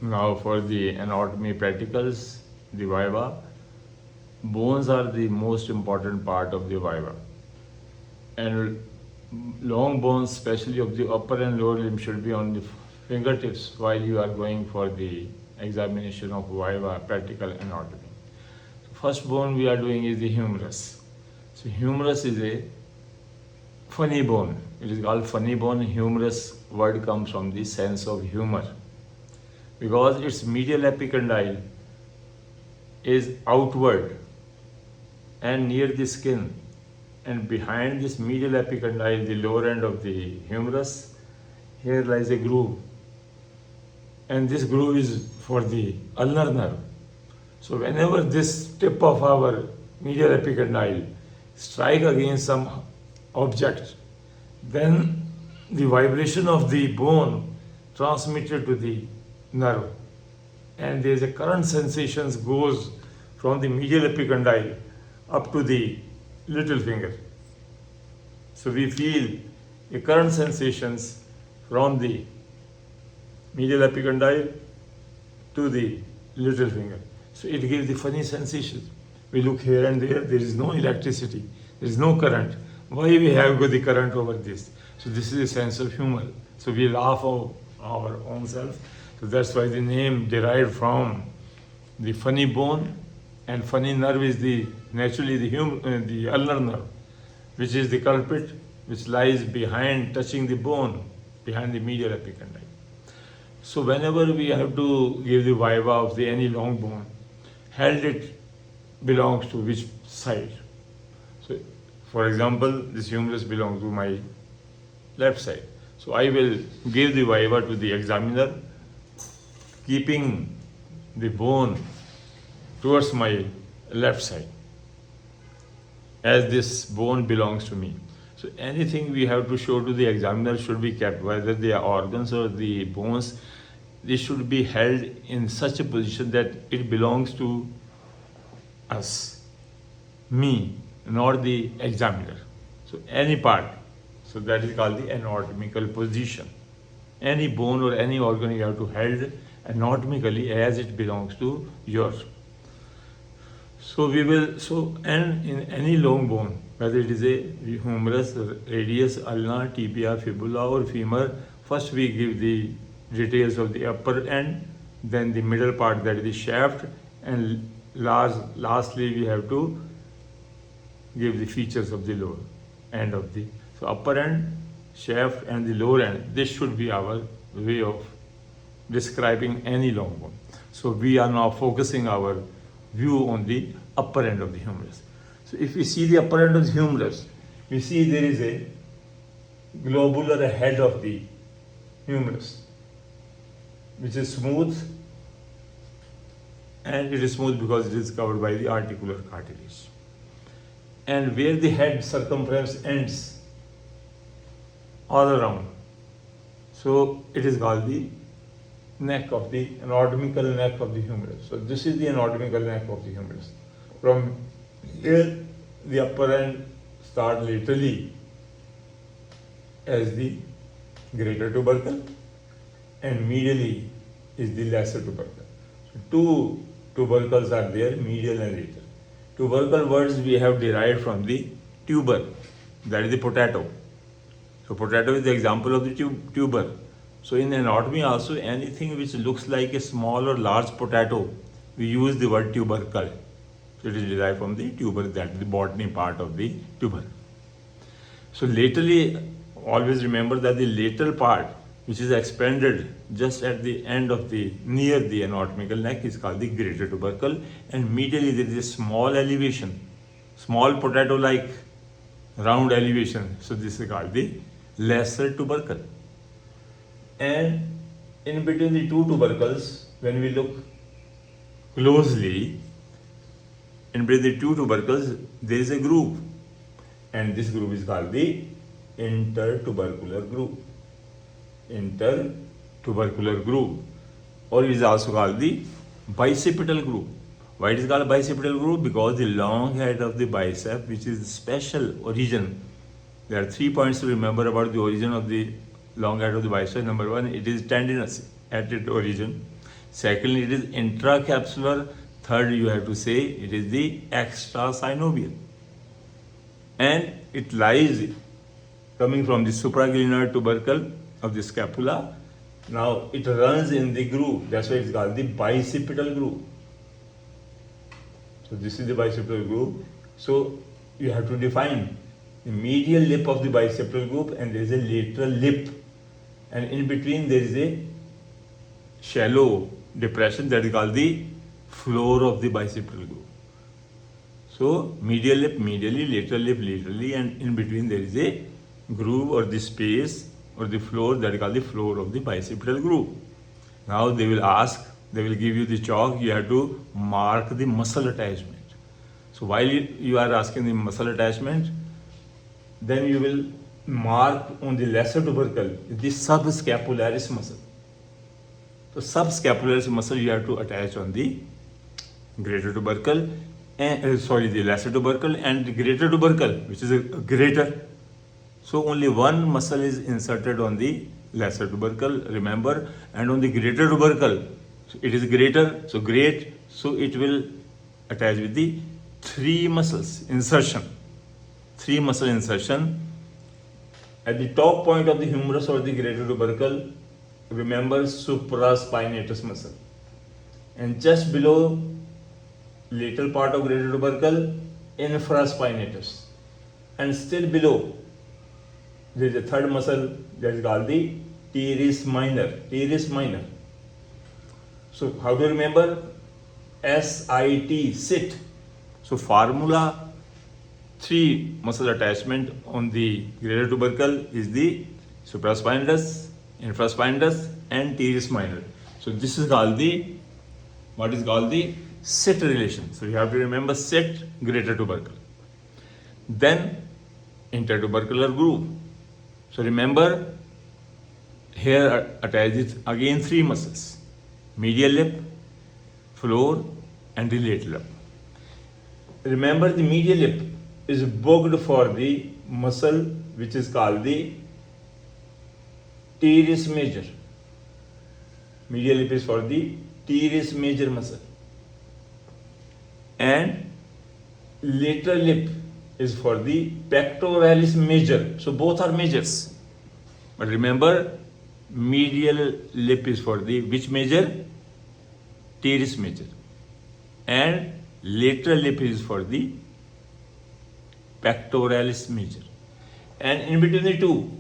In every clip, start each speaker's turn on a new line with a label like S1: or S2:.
S1: Now for the anatomy practicals, the viva. Bones are the most important part of the viva. And long bones, especially of the upper and lower limb, should be on the fingertips while you are going for the examination of viva practical anatomy. First bone we are doing is the humerus. So humerus is a funny bone. It is called funny bone. Humerus word comes from the sense of humor because its medial epicondyle is outward and near the skin, and behind this medial epicondyle, the lower end of the humerus, here lies a groove, and this groove is for the ulnar nerve. So whenever this tip of our medial epicondyle strike against some object, then the vibration of the bone transmitted to the nerve, and there is a current sensations goes from the medial epicondyle up to the little finger. So we feel a current sensations from the medial epicondyle to the little finger. So it gives the funny sensation. We look here and there is no electricity, there is no current. Why we have got the current over this? So this is a sense of humor. So we laugh of our own self. So that's why the name derived from the funny bone, and funny nerve is the naturally the ulnar nerve, which is the culprit, which lies behind, touching the bone, behind the medial epicondyle. So whenever we have to give the viva of the any long bone, held it belongs to which side. So for example, this humerus belongs to my left side. So I will give the viva to the examiner, keeping the bone towards my left side, as this bone belongs to me. So anything we have to show to the examiner should be kept, whether they are organs or the bones, they should be held in such a position that it belongs to us, me, not the examiner. So any part, so that is called the anatomical position. Any bone or any organ you have to hold anatomically as it belongs to yours. So we will, and in any long bone, whether it is a humerus, radius, ulna, tibia, fibula or femur, first we give the details of the upper end, then the middle part, that is the shaft, and lastly we have to give the features of the lower end of the, so upper end, shaft and the lower end. This should be our way of describing any long bone. So we are now focusing our view on the upper end of the humerus. So if we see the upper end of the humerus, we see there is a globular head of the humerus, which is smooth, and it is smooth because it is covered by the articular cartilage. And where the head circumference ends all around, so it is called the neck of the anatomical neck of the humerus. So this is the anatomical neck of the humerus. From here, the upper end start laterally as the greater tubercle, and medially is the lesser tubercle. So two tubercles are there, medial and lateral. Tubercle words we have derived from the tuber, that is the potato. So potato is the example of the tuber. So in anatomy also, anything which looks like a small or large potato, we use the word tubercle. So it is derived from the tuber, that is the botany part of the tuber. So laterally, always remember that the lateral part, which is expanded just at the end of the, near the anatomical neck, is called the greater tubercle, and medially there is a small elevation, small potato-like round elevation. So this is called the lesser tubercle. And in between the two tubercles, when we look closely, in between the two tubercles, there is a groove, and this groove is called the intertubercular groove. Intertubercular groove, or it is also called the bicipital groove. Why it is called bicipital groove? Because the long head of the bicep, which is special origin. There are 3 points to remember about the origin of the long head of the bicep. Number one, it is tendinous at its origin. Secondly, it is intracapsular. Third, you have to say it is the extrasynovial. And it lies coming from the supraglenoid tubercle of the scapula. Now it runs in the groove. That's why it's called the bicipital groove. So this is the bicipital groove. So you have to define the medial lip of the bicipital groove, and there is a lateral lip, and in between there is a shallow depression that is called the floor of the bicipital groove. So medial lip medially, lateral lip laterally, and in between there is a groove or the space or the floor that is called the floor of the bicipital groove. Now they will give you the chalk, you have to mark the muscle attachment. So while you are asking the muscle attachment, then you will mark on the lesser tubercle the subscapularis muscle. So subscapularis muscle you have to attach on the greater tubercle, the lesser tubercle and the greater tubercle, which is a greater. So only one muscle is inserted on the lesser tubercle, remember, and on the greater tubercle, so it is greater, so great, so it will attach with the three muscle insertion at the top point of the humerus or the greater tubercle. Remember, supraspinatus muscle, and just below lateral part of greater tubercle, infraspinatus, and still below there is a third muscle that is called the teres minor. So how do you remember? SIT, sit. So formula, three muscle attachment on the greater tubercle is the supraspinatus, infraspinatus and teres minor. So this is called the sit relation. So you have to remember sit, greater tubercle. Then intertubercular groove. So remember, here attaches again three muscles: medial lip, floor and the lateral lip. Remember, the medial lip is booked for the muscle which is called the teres major. Medial lip is for the teres major muscle, and lateral lip is for the pectoralis major. So both are majors. But remember, medial lip is for the which major? Teres major. And lateral lip is for the pectoralis major. And in between the two,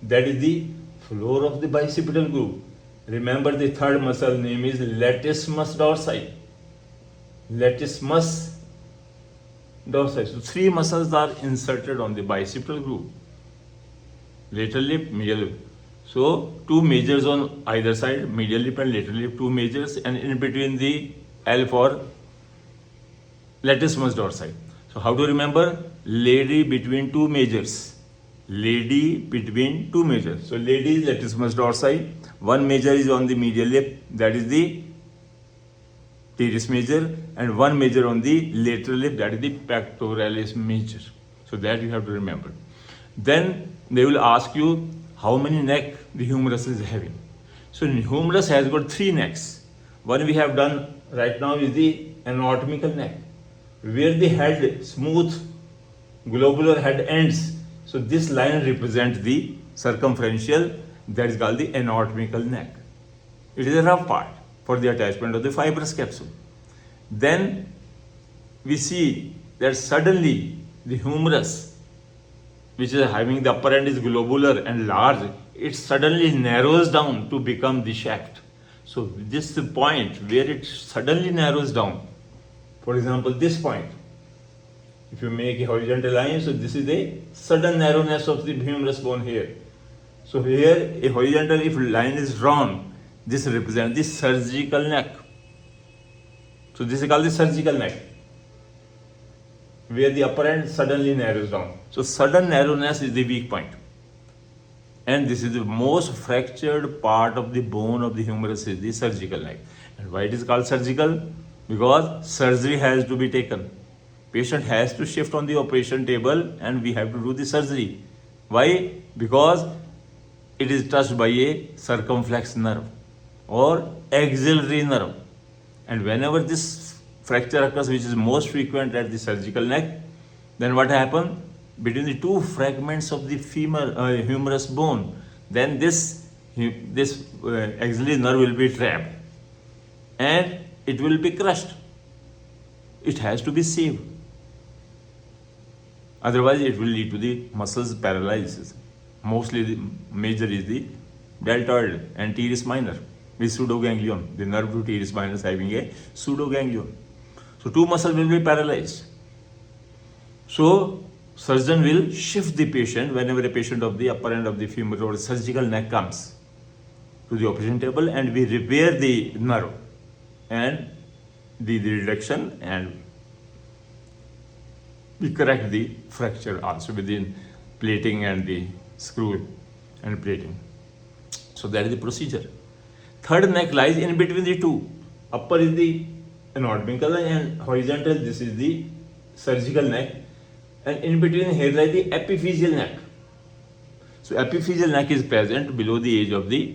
S1: that is the floor of the bicipital groove. Remember, the third muscle name is latissimus dorsi. Latissimus dorsi. So three muscles are inserted on the bicipital groove: lateral lip, medial lip. So two majors on either side, medial lip and lateral lip, two majors, and in between the L for latissimus dorsi. So how to remember? Lady between two majors. Lady between two majors. So lady is latissimus dorsi. One major is on the medial lip, that is the teres major, and one major on the lateral lip, that is the pectoralis major. So that you have to remember. Then they will ask you how many neck the humerus is having. So humerus has got three necks. One we have done right now is the anatomical neck, where the head, smooth globular head ends. So this line represents the circumferential, that is called the anatomical neck. It is a rough part for the attachment of the fibrous capsule. Then we see that suddenly the humerus, which is having the upper end is globular and large, it suddenly narrows down to become the shaft. So this is the point where it suddenly narrows down. For example, this point, if you make a horizontal line, so this is the sudden narrowness of the humerus bone here. So here a horizontal, if line is drawn, this represents the surgical neck. So this is called the surgical neck, where the upper end suddenly narrows down. So sudden narrowness is the weak point. And this is the most fractured part of the bone of the humerus is the surgical neck. And why it is called surgical? Because surgery has to be taken. Patient has to shift on the operation table and we have to do the surgery. Why? Because it is touched by a circumflex nerve or axillary nerve. And whenever this fracture occurs, which is most frequent at the surgical neck, then what happens? Between the two fragments of the humerus bone, then this axillary nerve will be trapped and it will be crushed. It has to be saved. Otherwise, it will lead to the muscles paralysis. Mostly the major is the deltoid and teres minor with pseudoganglion. The nerve to teres minor is having a pseudoganglion. So two muscles will be paralyzed. So surgeon will shift the patient whenever a patient of the upper end of the femur or surgical neck comes to the operation table, and we repair the nerve and the reduction, and we correct the fracture also within plating and the screw and plating. So that is the procedure. Third neck lies in between the two. Upper is the anatomical and horizontal, this is the surgical neck, and in between here lies the epiphyseal neck. So epiphyseal neck is present below the age of the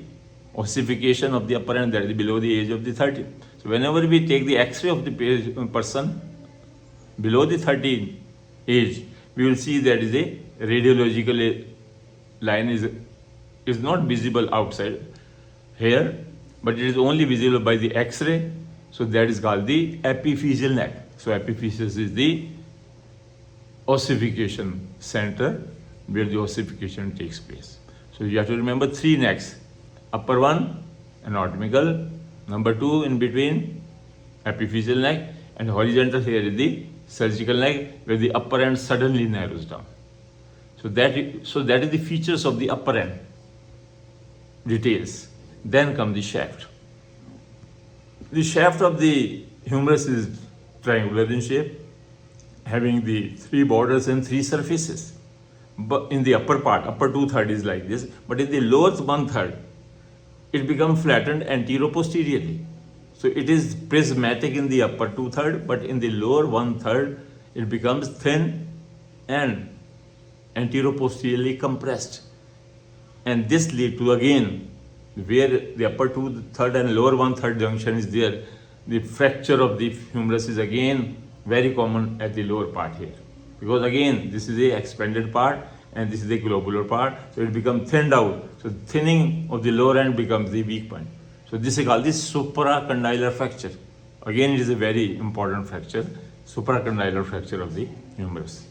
S1: ossification of the upper end, that is below the age of the 30. So whenever we take the X-ray of the person below the 30 age, we will see that is a radiological line is not visible outside here, but it is only visible by the X-ray. So that is called the epiphyseal neck. So epiphysis is the ossification center where the ossification takes place. So you have to remember three necks. Upper one, anatomical. Number two, in between, epiphyseal neck. And horizontal here is the surgical neck, where the upper end suddenly narrows down. So that is the features of the upper end. Details. Then come the shaft. The shaft of the humerus is triangular in shape, having the three borders and three surfaces. But in the upper part, upper 2/3 is like this, but in the lower 1/3, it becomes flattened antero-posteriorly. So it is prismatic in the upper 2/3, but in the lower 1/3, it becomes thin and antero-posteriorly compressed. And this leads to, again, where the upper 2/3 and lower 1/3 junction is there, the fracture of the humerus is again very common at the lower part here. Because again, this is the expanded part and this is the globular part, so it becomes thinned out. So thinning of the lower end becomes the weak point. So this is called the supracondylar fracture. Again, it is a very important fracture, supracondylar fracture of the humerus.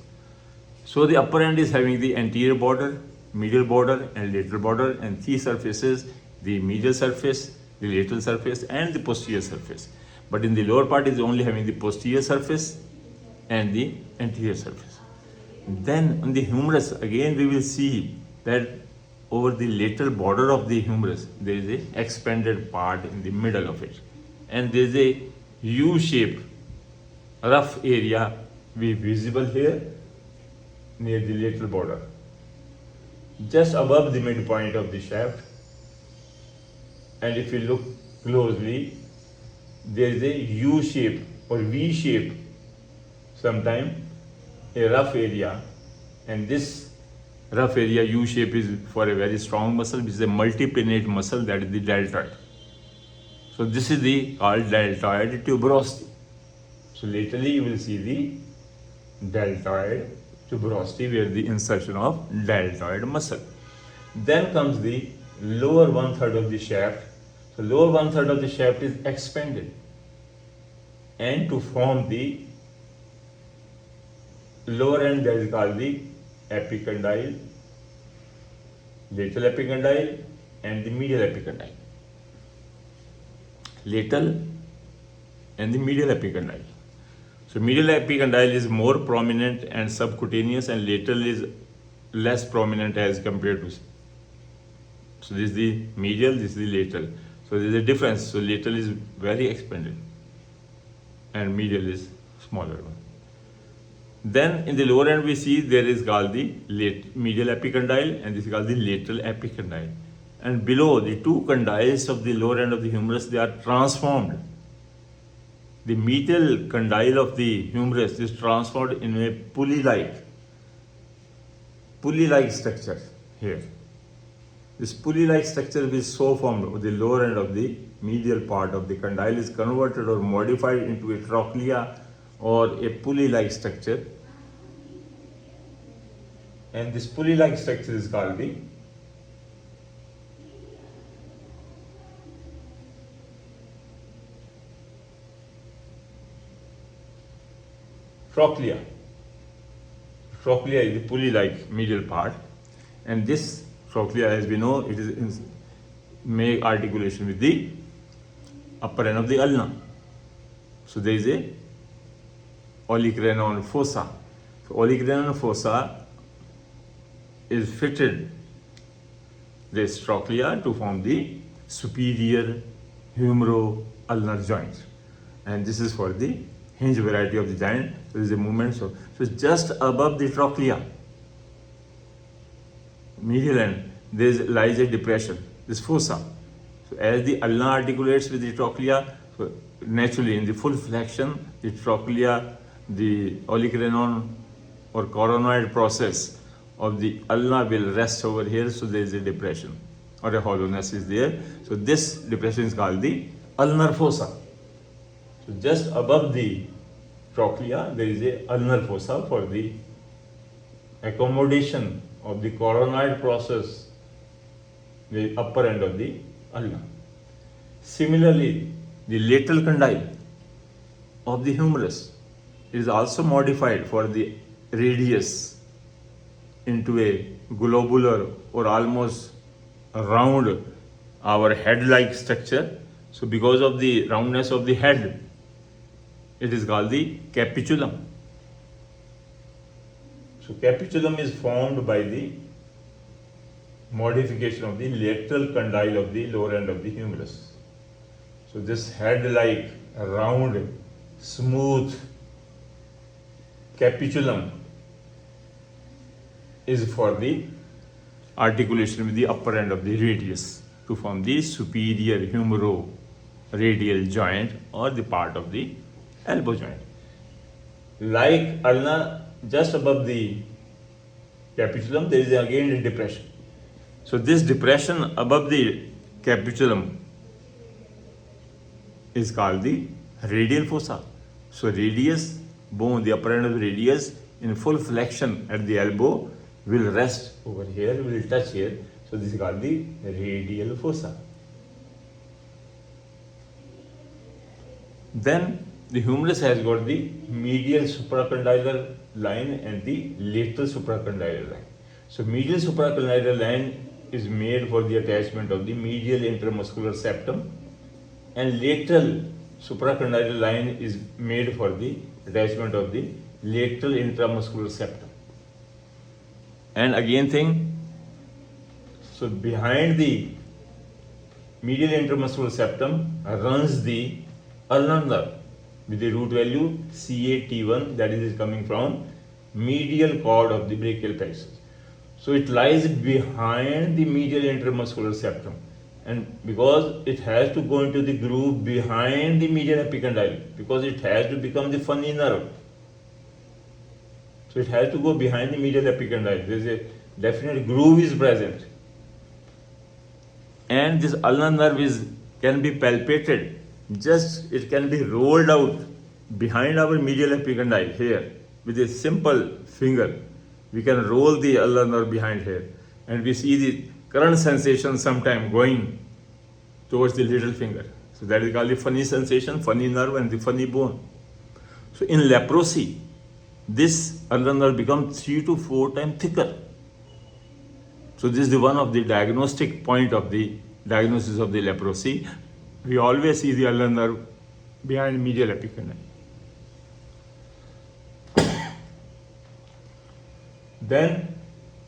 S1: So the upper end is having the anterior border, medial border and lateral border, and three surfaces: the medial surface, the lateral surface and the posterior surface. But in the lower part is only having the posterior surface and the anterior surface. Then on the humerus, again we will see that over the lateral border of the humerus, there is a expanded part in the middle of it. And there is a U-shaped rough area visible here near the lateral border. Just above the midpoint of the shaft. And if you look closely, there is a U-shape or V-shape, sometime a rough area, and this rough area U-shape is for a very strong muscle, which is a multipennate muscle, that is the deltoid. So this is the called deltoid tuberosity. So laterally you will see the deltoid tuberosity, where the insertion of deltoid muscle. Then comes the lower 1/3 of the shaft. So lower 1/3 of the shaft is expanded, and to form the lower end, that is called the epicondyle, lateral epicondyle and the medial epicondyle. Lateral and the medial epicondyle. So medial epicondyle is more prominent and subcutaneous, and lateral is less prominent as compared to. So this is the medial, this is the lateral. So there is a difference. So lateral is very expanded and medial is smaller one. Then in the lower end we see there is called the medial epicondyle, and this is called the lateral epicondyle. And below, the two condyles of the lower end of the humerus, they are transformed. The medial condyle of the humerus is transformed in a pulley-like structure here. This pulley-like structure is so formed of the lower end of the medial part of the condyle is converted or modified into a trochlea or a pulley-like structure, and this pulley-like structure is called the trochlea. Trochlea is the pulley-like medial part, and this trochlea, as we know, it is make articulation with the upper end of the ulna. So there is a olecranon fossa. So olecranon fossa is fitted this trochlea to form the superior humero-ulnar joint, and this is for the hinge variety of the joint. There is a movement, so just above the trochlea, medial end, there lies a depression, this fossa. So as the ulna articulates with the trochlea, so naturally in the full flexion, the trochlea, the olecranon or coronoid process of the ulna will rest over here, so there is a depression or a hollowness is there. So this depression is called the ulnar fossa. So just above the trochlea, there is a ulnar fossa for the accommodation of the coronoid process, the upper end of the ulna. Similarly, the lateral condyle of the humerus is also modified for the radius into a globular or almost round, our head-like structure. So because of the roundness of the head, it is called the capitulum. So capitulum is formed by the modification of the lateral condyle of the lower end of the humerus. So this head-like, round, smooth capitulum is for the articulation with the upper end of the radius to form the superior humero-radial joint or the part of the elbow joint. Like ulna, just above the capitulum, there is again a depression. So this depression above the capitulum is called the radial fossa. So radius, bone, the upper end of the radius in full flexion at the elbow will rest over here, will touch here. So this is called the radial fossa. Then the humerus has got the medial supracondylar line and the lateral supracondylar line. So medial supracondylar line is made for the attachment of the medial intermuscular septum, and lateral supracondylar line is made for the attachment of the lateral intramuscular septum. And again thing, so behind the medial intermuscular septum runs the ulnar nerve with the root value CAT1, that is coming from medial cord of the brachial plexus. So it lies behind the medial intermuscular septum, and because it has to go into the groove behind the medial epicondyle, because it has to become the funny nerve. So it has to go behind the medial epicondyle. There is a definite groove is present, and this ulnar nerve can be palpated. Just it can be rolled out behind our medial epicondyle here with a simple finger. We can roll the ulnar nerve behind here, and we see the current sensation sometime going towards the little finger. So that is called the funny sensation, funny nerve, and the funny bone. So in leprosy, this ulnar nerve becomes 3 to 4 times thicker. So this is the one of the diagnostic point of the diagnosis of the leprosy. We always see the ulnar nerve behind medial epicondyle. Then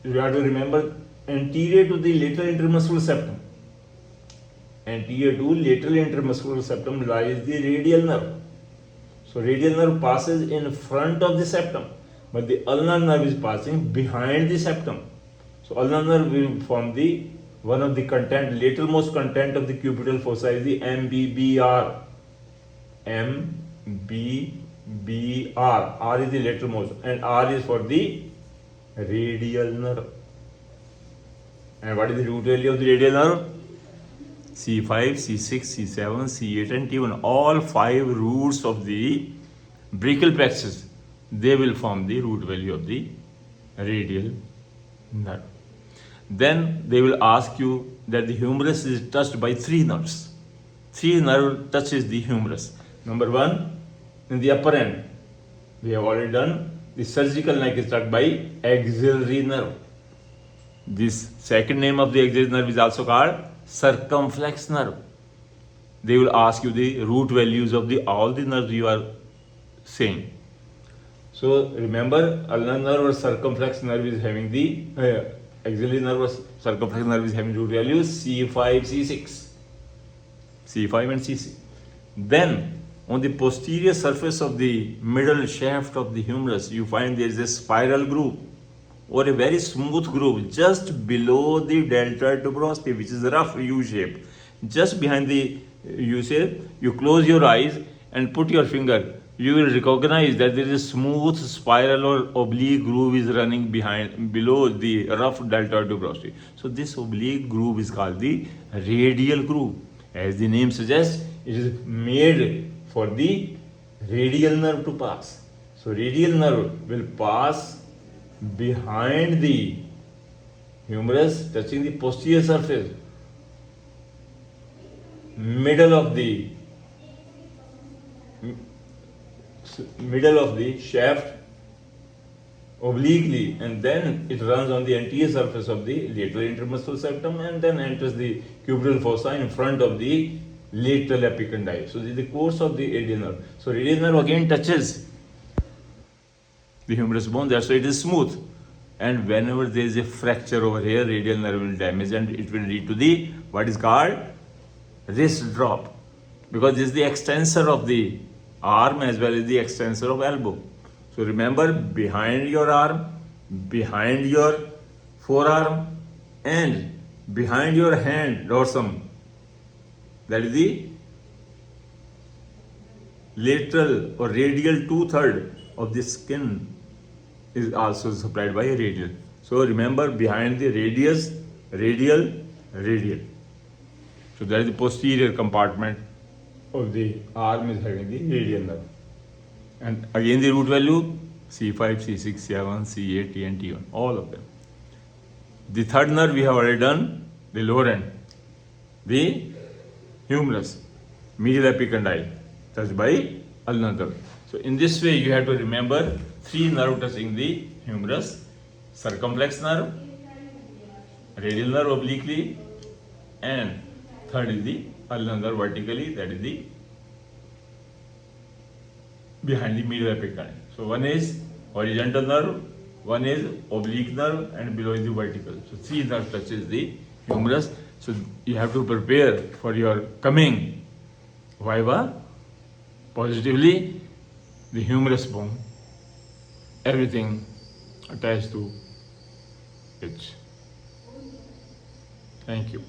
S1: you have to remember anterior to the lateral intermuscular septum. Anterior to lateral intermuscular septum lies the radial nerve. So radial nerve passes in front of the septum, but the ulnar nerve is passing behind the septum. So ulnar nerve will form the one of the content, lateralmost content of the cubital fossa is the MBBR. MBBR. R is the lateralmost, and R is for the radial nerve. And what is the root value of the radial nerve? C5, C6, C7, C8 and T1. All 5 roots of the brachial plexus, they will form the root value of the radial nerve. Then they will ask you that the humerus is touched by 3 nerves. 3 nerve touches the humerus. Number 1, in the upper end, we have already done. The surgical neck is touched by axillary nerve. This second name of the axillary nerve is also called circumflex nerve. They will ask you the root values of all the nerves you are saying. So remember, ulnar nerve or circumflex nerve is having the axillary nerve or circumflex nerve is having root values C5, C6. C5 and C6. Then on the posterior surface of the middle shaft of the humerus, you find there is a spiral groove or a very smooth groove just below the delta tuberosity, which is a rough U shape. Just behind the U shape, you close your eyes and put your finger. You will recognize that there is a smooth spiral or oblique groove is running below the rough delta tuberosity. So this oblique groove is called the radial groove. As the name suggests, it is made for the radial nerve to pass. So radial nerve will pass behind the humerus, touching the posterior surface, middle of the shaft obliquely, and then it runs on the anterior surface of the lateral intermuscular septum and then enters the cubital fossa in front of the lateral epicondyle. So this is the course of the radial nerve. So radial nerve again touches the humerus bone, that's why it is smooth. And whenever there is a fracture over here, radial nerve will damage and it will lead to the what is called wrist drop, because this is the extensor of the arm as well as the extensor of elbow. So remember, behind your arm, behind your forearm and behind your hand dorsum, that is the lateral or radial 2/3 of the skin is also supplied by a radial. So remember, behind the radius, radial, radial. So that is the posterior compartment of the arm is having the radial nerve. And again the root value C5, C6, C7, C8, T and T1, all of them. The third nerve we have already done, the lower end, the humerus, medial epicondyle, touched by ulnar nerve. So in this way you have to remember 3 nerve touching the humerus: circumflex nerve, radial nerve obliquely, and third is the ulnar nerve vertically, that is the behind the medial epicondyle. So one is horizontal nerve, one is oblique nerve, and below is the vertical. So 3 nerve touches the humerus. So you have to prepare for your coming viva positively. The humerus bone, everything attached to it. Thank you.